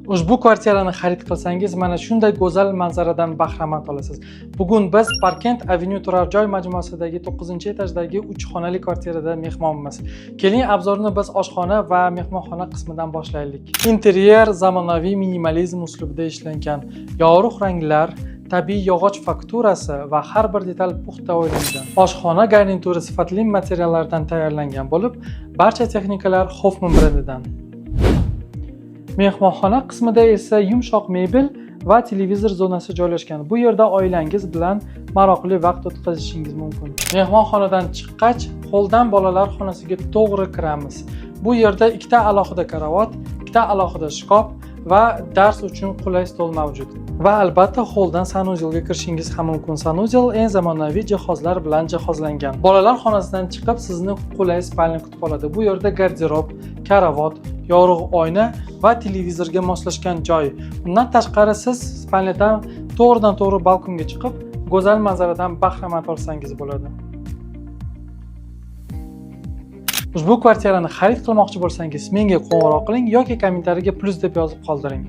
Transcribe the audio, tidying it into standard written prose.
Ushbu kvartirani xarid qilsangiz, mana shunday go'zal manzaradan bahramand olasiz. Bugun biz Parkent Avenue turar joy majmuasidagi 9-etajdagi 3 xonali kvartirada mehmonmiz. Keling, obzorni biz oshxona va mehmonxona qismidan boshlaylik. Interyer zamonaviy minimalizm uslubida ishlangan. Yorug' ranglar, tabiiy yog'och fakturasi va har bir detal puxta o'ylangan. Oshxona garnituri sifatli materiallardan tayyorlangan bo'lib, barcha texnikalar Hoffman brendidan. Mehmonxona qismida esa yumshoq mebel va televizor zonasi joylashgan. Bu yerda oilangiz bilan maroqli vaqt o'tkazishingiz mumkin. Mehmonxonadan chiqqach, holdan bolalar xonasiga to'g'ri kiramiz. Bu yerda ikkita alohida karavot, ikkita alohida shkaf va dars uchun qulay stol mavjud. Va albatta holdan sanuzelga kirishingiz ham mumkin. Sanuzel eng zamonaviy jihozlar bilan jihozlangan. Bolalar xonasidan chiqib sizni qulay spalni kutib oladi. Bu yerda garderob, karavot, yorug' oyna va televizorga moslashgan joy. Undan tashqari siz spalniyadan to'g'ridan-to'g'ri balkonga chiqib, go'zal manzaradan bahramand olsangiz bo'ladi. Ushbu kvartirani xarid qilmoqchi bo'lsangiz, menga qo'ng'iroq qiling yoki kommentariyaga plus deb yozib qoldiring.